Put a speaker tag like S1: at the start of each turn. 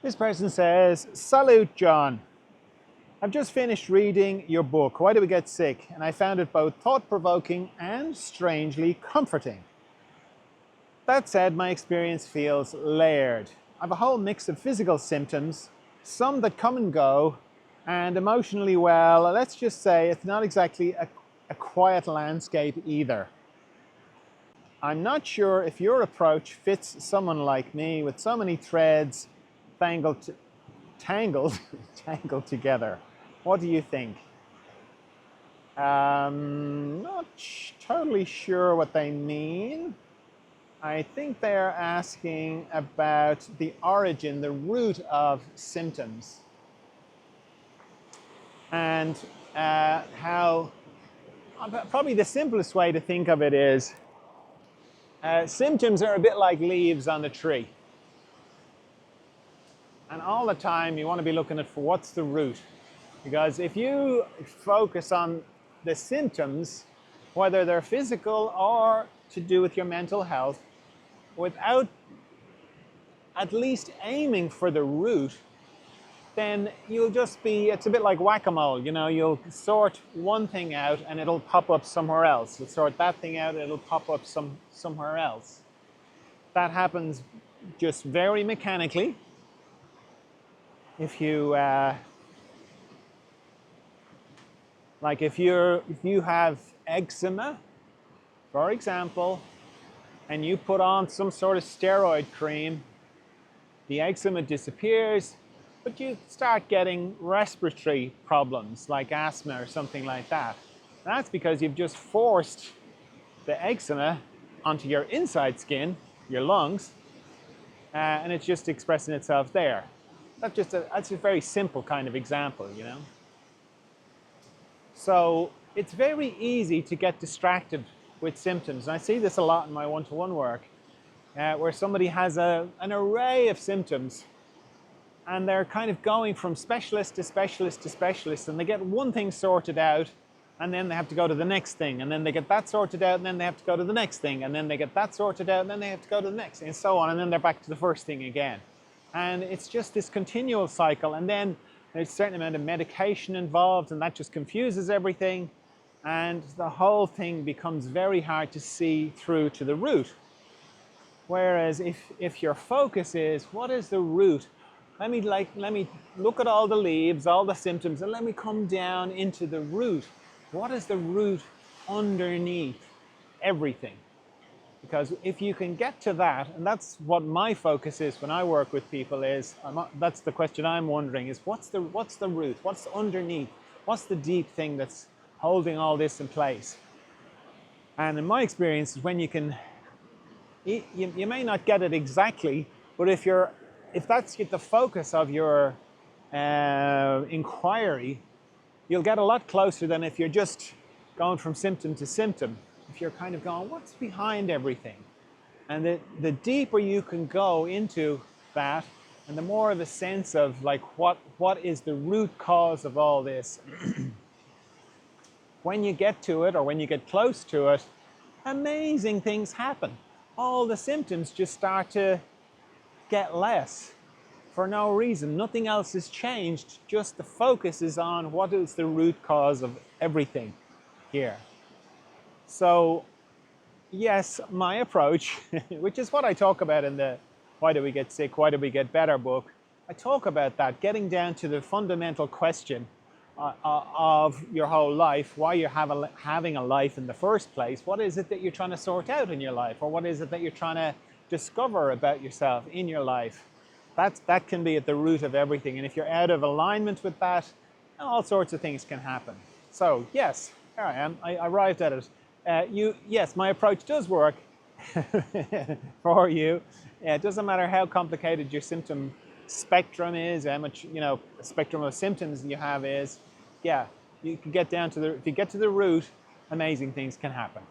S1: This person says, Salut John. I've just finished reading your book, Why Do We Get Sick? And I found it both thought-provoking and strangely comforting. That said, my experience feels layered. I have a whole mix of physical symptoms, some that come and go, and emotionally, well, let's just say it's not exactly a quiet landscape either. I'm not sure if your approach fits someone like me with so many threads tangled together. What do you think? Not totally sure what they mean. I think they're asking about the origin, the root of symptoms. And how, probably the simplest way to think of it is, symptoms are a bit like leaves on a tree. And all the time you want to be looking at for what's the root. Because if you focus on the symptoms, whether they're physical or to do with your mental health, without at least aiming for the root, then you'll just be, it's a bit like whack-a-mole, you know, you'll sort one thing out and it'll pop up somewhere else. You'll sort that thing out and it'll pop up somewhere else. That happens just very mechanically. If you, like if you have eczema, for example, and you put on some sort of steroid cream, the eczema disappears, but you start getting respiratory problems like asthma or something like that. And that's because you've just forced the eczema onto your inside skin, your lungs, and it's just expressing itself there. That's a very simple kind of example, you know. So it's very easy to get distracted with symptoms. And I see this a lot in my one-to-one work, where somebody has an array of symptoms and they're kind of going from specialist to specialist to specialist, and they get one thing sorted out and then they have to go to the next thing, and then they get that sorted out and then they have to go to the next thing, and then they get that sorted out and then they have to go to the next thing, and so on, and then they're back to the first thing again. And it's just this continual cycle, and then there's a certain amount of medication involved, and that just confuses everything, and the whole thing becomes very hard to see through to the root. Whereas if your focus is, what is the root? Let me look at all the leaves, all the symptoms, and let me come down into the root. What is the root underneath everything? Because if you can get to that, and that's what my focus is when I work with people, is that's the question I'm wondering, is what's the root? What's underneath? What's the deep thing that's holding all this in place? And in my experience, when you can, you may not get it exactly, but if that's the focus of your inquiry, you'll get a lot closer than if you're just going from symptom to symptom. If you're kind of going, what's behind everything? And the deeper you can go into that, and the more of a sense of like what is the root cause of all this, when you get to it or when you get close to it, amazing things happen. All the symptoms just start to get less for no reason. Nothing else has changed, just the focus is on what is the root cause of everything here. So yes, my approach, which is what I talk about in the Why Do We Get Sick, Why Do We Get Better book, I talk about that, getting down to the fundamental question of your whole life, why you're having a life in the first place. What is it that you're trying to sort out in your life? Or what is it that you're trying to discover about yourself in your life? That can be at the root of everything. And if you're out of alignment with that, all sorts of things can happen. So yes, here I am, I arrived at it. Yes, my approach does work for you. It doesn't matter how complicated your symptom spectrum is, how much, you know, spectrum of symptoms you have is. Yeah, you can get down to if you get to the root, amazing things can happen.